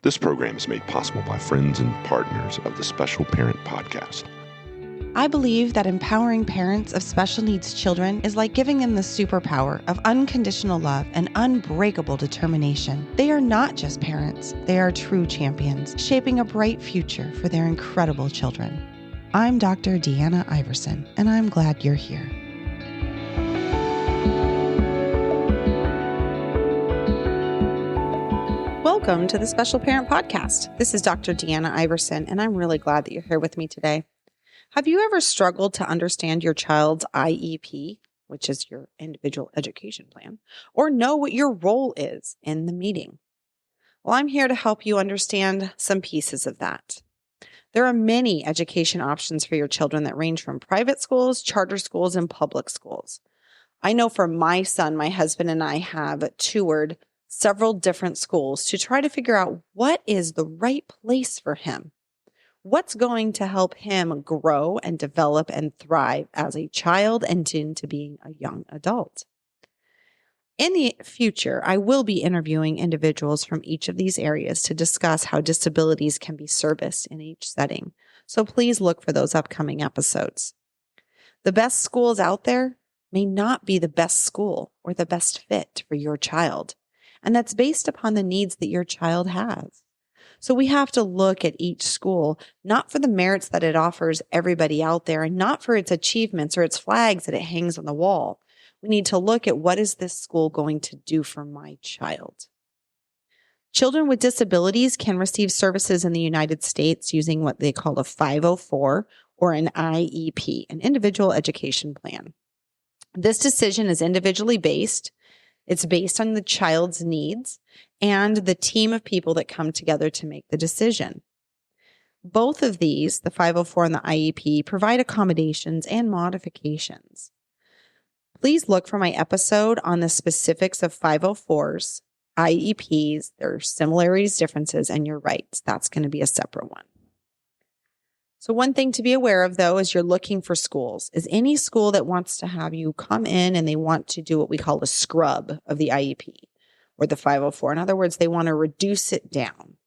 This program is made possible by friends and partners of the Special Parent Podcast. I believe that empowering parents of special needs children is like giving them the superpower of unconditional love and unbreakable determination. They are not just parents, they are true champions, shaping a bright future for their incredible children. I'm Dr. Deanna Iverson, and I'm glad you're here. Welcome to the Special Parent Podcast. This is Dr. Deanna Iverson, and I'm really glad that you're here with me today. Have you ever struggled to understand your child's IEP, which is your individual education plan, or know what your role is in the meeting? Well, I'm here to help you understand some pieces of that. There are many education options for your children that range from private schools, charter schools, and public schools. I know for my son, my husband and I have toured several different schools to try to figure out what is the right place for him. What's going to help him grow and develop and thrive as a child and into being a young adult. In the future, I will be interviewing individuals from each of these areas to discuss how disabilities can be serviced in each setting. So please look for those upcoming episodes. The best schools out there may not be the best school or the best fit for your child. And that's based upon the needs that your child has. So we have to look at each school, not for the merits that it offers everybody out there, and not for its achievements or its flags that it hangs on the wall. We need to look at what is this school going to do for my child. Children with disabilities can receive services in the United States using what they call a 504 or an IEP, an individual education plan. This decision is individually based. It's based on the child's needs and the team of people that come together to make the decision. Both of these, the 504 and the IEP, provide accommodations and modifications. Please look for my episode on the specifics of 504s, IEPs, their similarities, differences, and your rights. That's going to be a separate one. So one thing to be aware of, though, as you're looking for schools, is any school that wants to have you come in and they want to do what we call a scrub of the IEP or the 504. In other words, they want to reduce it down.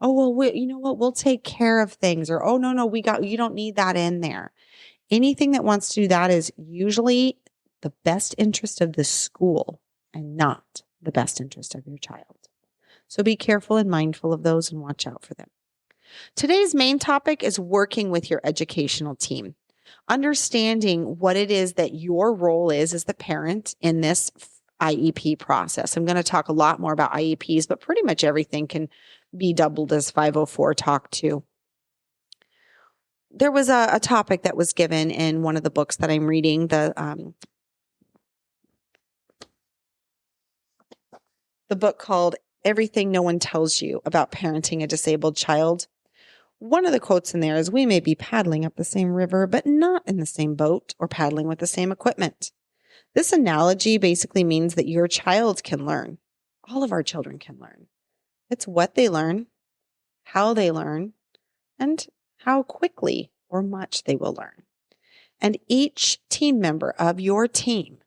Oh, well, you know what? We'll take care of things. Or, oh, no, you don't need that in there. Anything that wants to do that is usually the best interest of the school and not the best interest of your child. So be careful and mindful of those and watch out for them. Today's main topic is working with your educational team, understanding what it is that your role is as the parent in this IEP process. I'm going to talk a lot more about IEPs, but pretty much everything can be doubled as 504 talk too. There was a topic that was given in one of the books that I'm reading, the book called Everything No One Tells You About Parenting a Disabled Child. One of the quotes in there is, we may be paddling up the same river, but not in the same boat or paddling with the same equipment. This analogy basically means that your child can learn. All of our children can learn. It's what they learn, how they learn, and how quickly or much they will learn. And each team member of your team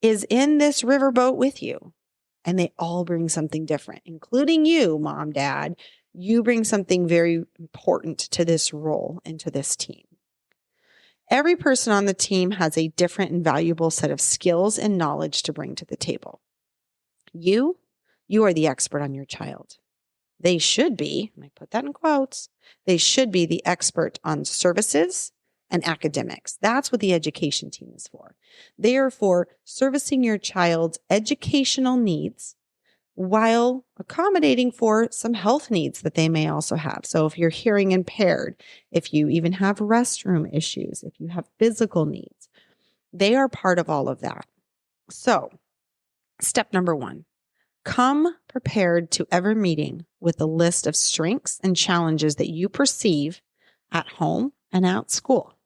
is in this riverboat with you, and they all bring something different, including you, mom, dad. You bring something very important to this role and to this team. Every person on the team has a different and valuable set of skills and knowledge to bring to the table. You are the expert on your child. They should be, and I put that in quotes, they should be the expert on services and academics. That's what the education team is for. They are for servicing your child's educational needs while accommodating for some health needs that they may also have. So if you're hearing impaired, if you even have restroom issues, if you have physical needs, they are part of all of that. So step number 1, come prepared to every meeting with a list of strengths and challenges that you perceive at home and at school.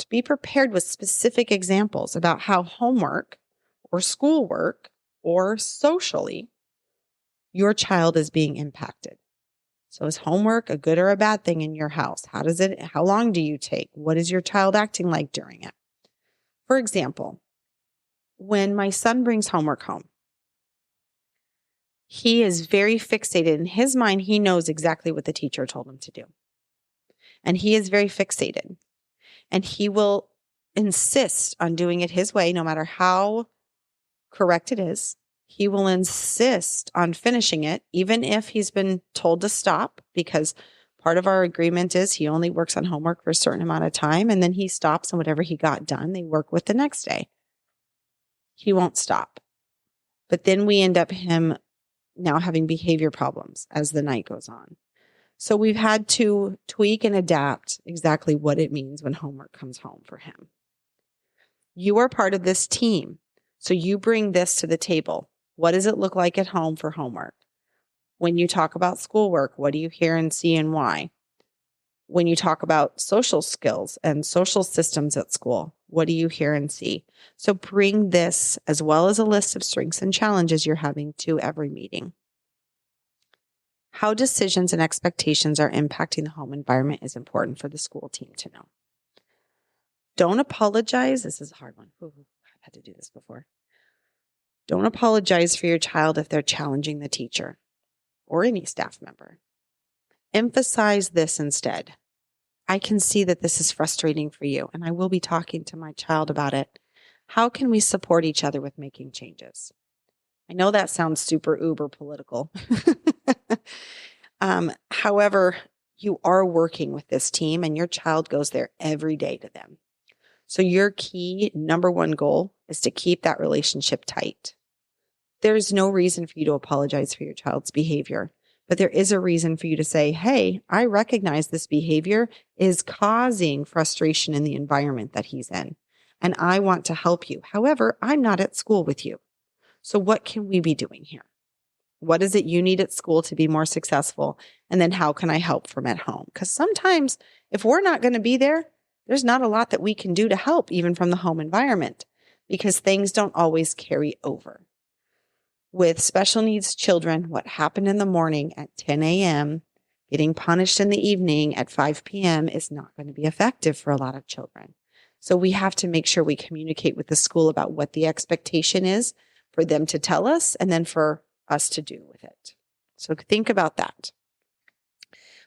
Be prepared with specific examples about how homework or schoolwork or socially your child is being impacted. So is homework a good or a bad thing in your house? How long do you take? What is your child acting like during it? For example, when my son brings homework home, He is very fixated. In his mind, he knows exactly what the teacher told him to do. And he is very fixated. And he will insist on doing it his way, no matter how correct it is. He will insist on finishing it, even if he's been told to stop, because part of our agreement is he only works on homework for a certain amount of time, and then he stops, and whatever he got done, they work with the next day. He won't stop. But then we end up him now having behavior problems as the night goes on. So we've had to tweak and adapt exactly what it means when homework comes home for him. You are part of this team, so you bring this to the table. What does it look like at home for homework? When you talk about schoolwork, what do you hear and see and why? When you talk about social skills and social systems at school, what do you hear and see? So bring this as well as a list of strengths and challenges you're having to every meeting. How decisions and expectations are impacting the home environment is important for the school team to know. Don't apologize. This is a hard one. I've had to do this before. Don't apologize for your child if they're challenging the teacher or any staff member. Emphasize this instead. I can see that this is frustrating for you, and I will be talking to my child about it. How can we support each other with making changes? I know that sounds super uber political. However, you are working with this team, and your child goes there every day to them. So your key number one goal is to keep that relationship tight. There is no reason for you to apologize for your child's behavior, but there is a reason for you to say, hey, I recognize this behavior is causing frustration in the environment that he's in, and I want to help you. However, I'm not at school with you. So what can we be doing here? What is it you need at school to be more successful? And then how can I help from at home? Because sometimes if we're not going to be there, there's not a lot that we can do to help even from the home environment, because things don't always carry over. With special needs children, what happened in the morning at 10 a.m., getting punished in the evening at 5 p.m. is not going to be effective for a lot of children. So we have to make sure we communicate with the school about what the expectation is for them to tell us and then for us to do with it. So think about that.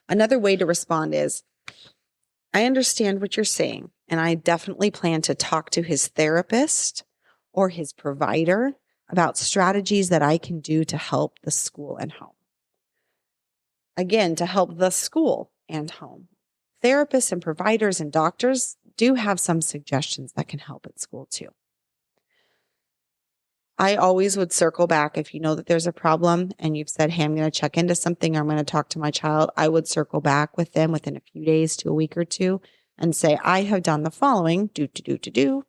Another way to respond is, I understand what you're saying, and I definitely plan to talk to his therapist or his provider about strategies that I can do to help the school and home. Again, to help the school and home. Therapists and providers and doctors do have some suggestions that can help at school too. I always would circle back if you know that there's a problem and you've said, hey, I'm going to check into something, or I'm going to talk to my child. I would circle back with them within a few days to a week or two and say, I have done the following, do.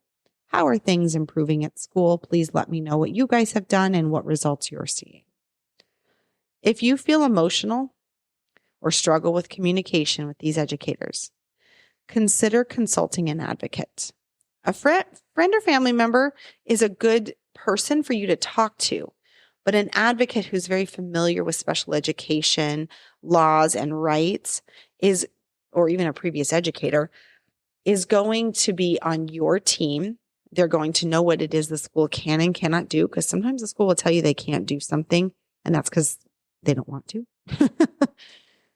How are things improving at school? Please let me know what you guys have done and what results you're seeing. If you feel emotional or struggle with communication with these educators, consider consulting an advocate. A friend or family member is a good person for you to talk to, but an advocate who's very familiar with special education laws and rights is, or even a previous educator, is going to be on your team. They're going to know what it is the school can and cannot do, because sometimes the school will tell you they can't do something, and that's because they don't want to.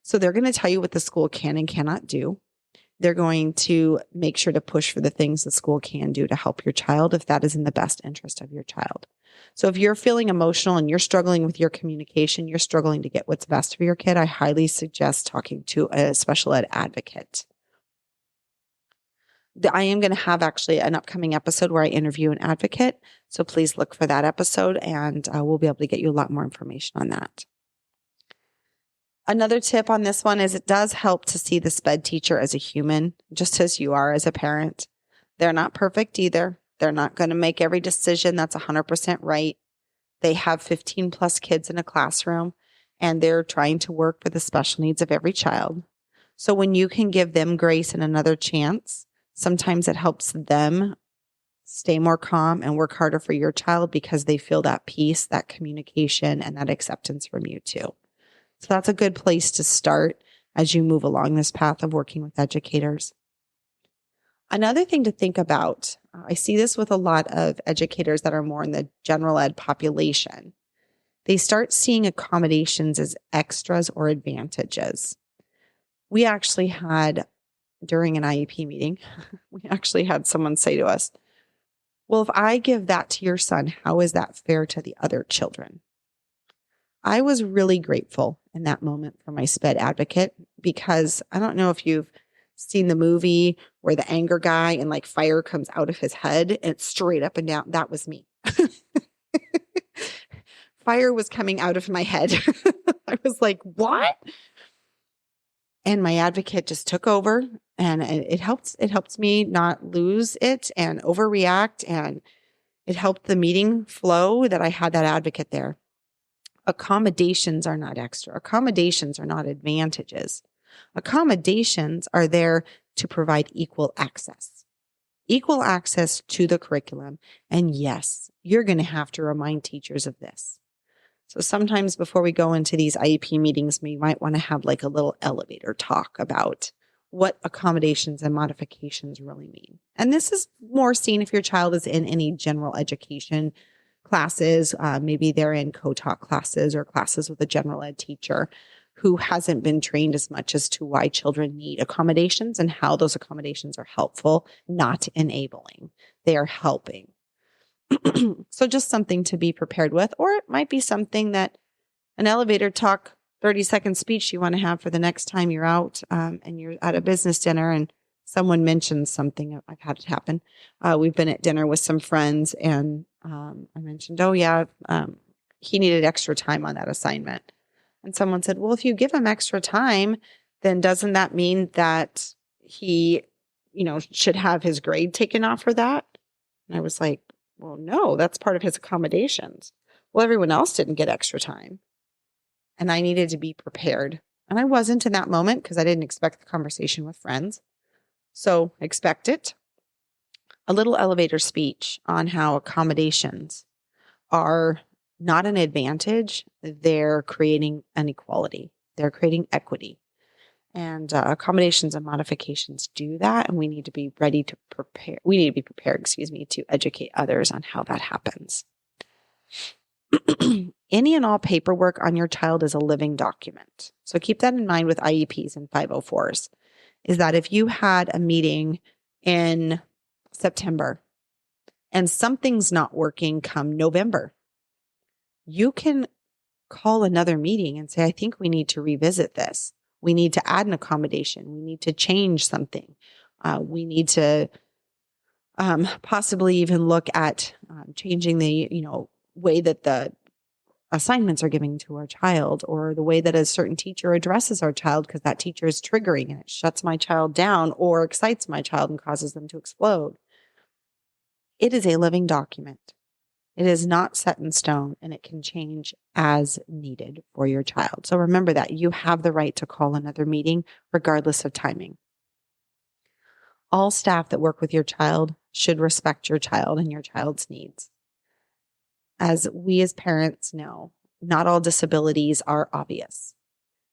So they're going to tell you what the school can and cannot do. They're going to make sure to push for the things the school can do to help your child if that is in the best interest of your child. So if you're feeling emotional and you're struggling with your communication, you're struggling to get what's best for your kid, I highly suggest talking to a special ed advocate. I am going to have actually an upcoming episode where I interview an advocate. So please look for that episode, and we'll be able to get you a lot more information on that. Another tip on this one is it does help to see the SPED teacher as a human, just as you are as a parent. They're not perfect either. They're not going to make every decision that's 100% right. They have 15 plus kids in a classroom, and they're trying to work for the special needs of every child. So when you can give them grace and another chance, sometimes it helps them stay more calm and work harder for your child because they feel that peace, that communication, and that acceptance from you too. So that's a good place to start as you move along this path of working with educators. Another thing to think about, I see this with a lot of educators that are more in the general ed population, They start seeing accommodations as extras or advantages. We actually had, during an IEP meeting, we actually had someone say to us, well, if I give that to your son, how is that fair to the other children? I was really grateful in that moment for my SPED advocate, because I don't know if you've seen the movie where the anger guy and like fire comes out of his head and it's straight up and down. That was me. Fire was coming out of my head. I was like, what? And my advocate just took over, and it helped me not lose it and overreact. And it helped the meeting flow that I had that advocate there. Accommodations are not extra. Accommodations are not advantages. Accommodations are there to provide equal access to the curriculum. And yes, you're going to have to remind teachers of this. So sometimes before we go into these IEP meetings, we might want to have like a little elevator talk about what accommodations and modifications really mean. And this is more seen if your child is in any general education classes. Maybe they're in co-taught classes or classes with a general ed teacher who hasn't been trained as much as to why children need accommodations and how those accommodations are helpful, not enabling. They are helping. So just something to be prepared with, or it might be something that an elevator talk, 30-second speech you want to have for the next time you're out and you're at a business dinner and someone mentions something. I've had it happen. We've been at dinner with some friends, and I mentioned, he needed extra time on that assignment. And someone said, well, if you give him extra time, then doesn't that mean that he, should have his grade taken off for that? And I was like, well, no, that's part of his accommodations. Well, everyone else didn't get extra time. And I needed to be prepared. And I wasn't in that moment because I didn't expect the conversation with friends. So expect it. A little elevator speech on how accommodations are not an advantage. They're creating inequality. They're creating equity. And accommodations and modifications do that. And we need to be ready to prepare. We need to be prepared, to educate others on how that happens. Any and all paperwork on your child is a living document. So keep that in mind with IEPs and 504s, is that if you had a meeting in September and something's not working come November, you can call another meeting and say, I think we need to revisit this. We need to add an accommodation. We need to change something. We need to possibly even look at changing the way that the assignments are given to our child, or the way that a certain teacher addresses our child, because that teacher is triggering and it shuts my child down or excites my child and causes them to explode. It is a living document. It is not set in stone, and it can change as needed for your child. So remember that you have the right to call another meeting regardless of timing. All staff that work with your child should respect your child and your child's needs. As we as parents know, not all disabilities are obvious.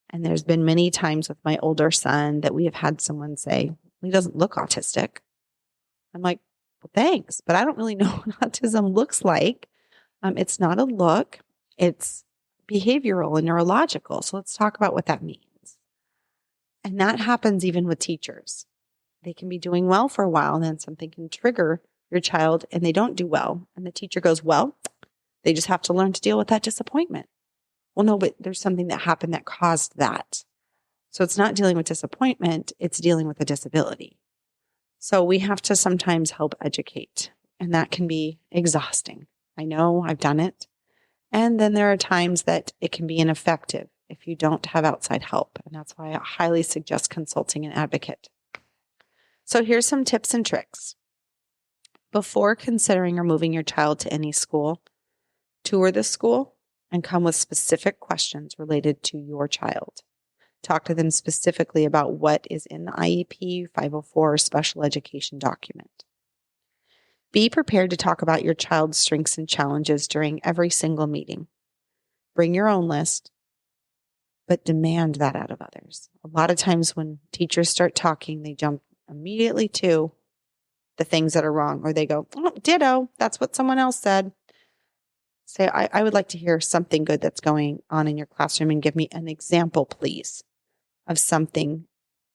And there's been many times with my older son that we have had someone say, he doesn't look autistic. I'm like, well, thanks, but I don't really know what autism looks like. It's not a look, it's behavioral and neurological. So let's talk about what that means. And that happens even with teachers. They can be doing well for a while, and then something can trigger your child and they don't do well. And the teacher goes, well, they just have to learn to deal with that disappointment. Well, no, but there's something that happened that caused that. So it's not dealing with disappointment, it's dealing with a disability. So we have to sometimes help educate, and that can be exhausting. I know, I've done it. And then there are times that it can be ineffective if you don't have outside help. And that's why I highly suggest consulting an advocate. So here's some tips and tricks. Before considering removing your child to any school, tour the school and come with specific questions related to your child. Talk to them specifically about what is in the IEP, 504, or special education document. Be prepared to talk about your child's strengths and challenges during every single meeting. Bring your own list, but demand that out of others. A lot of times when teachers start talking, they jump immediately to the things that are wrong, or they go, oh, ditto, that's what someone else said. Say, I would like to hear something good that's going on in your classroom and give me an example, please, of something,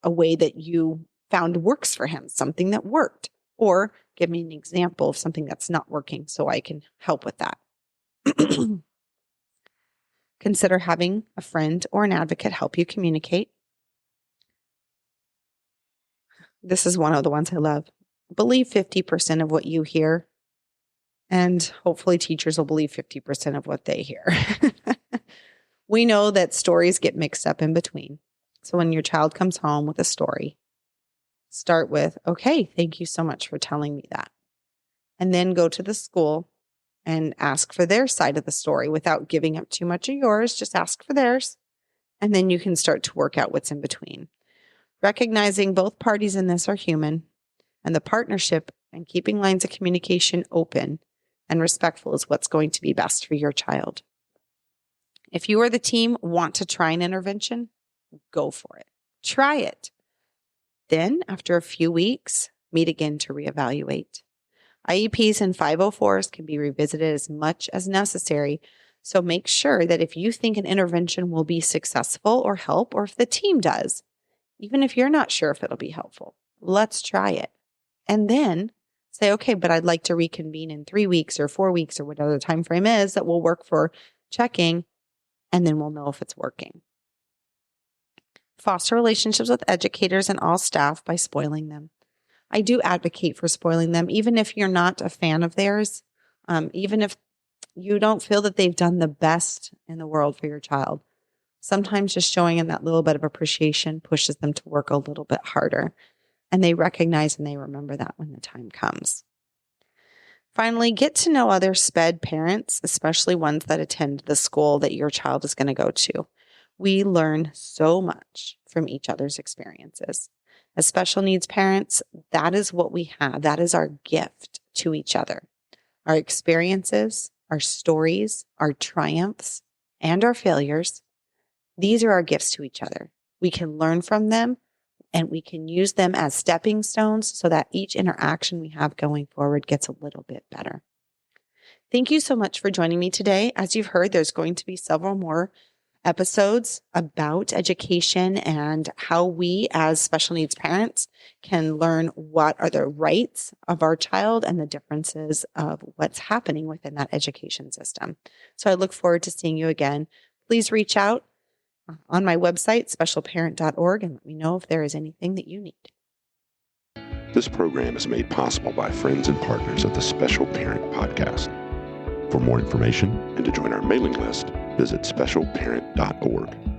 a way that you found works for him, something that worked, or give me an example of something that's not working so I can help with that. Consider having a friend or an advocate help you communicate. This is one of the ones I love. Believe 50% of what you hear, and hopefully teachers will believe 50% of what they hear. We know that stories get mixed up in between. So when your child comes home with a story, start with, okay, thank you so much for telling me that. And then go to the school and ask for their side of the story without giving up too much of yours. Just ask for theirs. And then you can start to work out what's in between. Recognizing both parties in this are human, and the partnership and keeping lines of communication open and respectful is what's going to be best for your child. If you or the team want to try an intervention, go for it. Try it. Then, after a few weeks, meet again to reevaluate. IEPs and 504s can be revisited as much as necessary, so make sure that if you think an intervention will be successful or help, or if the team does, even if you're not sure if it'll be helpful, let's try it. And then say, okay, but I'd like to reconvene in 3 weeks or 4 weeks or whatever the time frame is that will work for checking, and then we'll know if it's working. Foster relationships with educators and all staff by spoiling them. I do advocate for spoiling them, even if you're not a fan of theirs, even if you don't feel that they've done the best in the world for your child. Sometimes just showing them that little bit of appreciation pushes them to work a little bit harder, and they recognize and they remember that when the time comes. Finally, get to know other SPED parents, especially ones that attend the school that your child is going to go to. We learn so much from each other's experiences. As special needs parents, that is what we have. That is our gift to each other. Our experiences, our stories, our triumphs, and our failures. These are our gifts to each other. We can learn from them, and we can use them as stepping stones so that each interaction we have going forward gets a little bit better. Thank you so much for joining me today. As you've heard, there's going to be several more episodes about education and how we as special needs parents can learn what are the rights of our child and the differences of what's happening within that education system. So I look forward to seeing you again. Please reach out on my website, specialparent.org, and let me know if there is anything that you need. This program is made possible by friends and partners of the Special Parent Podcast. For more information and to join our mailing list, visit specialparent.org.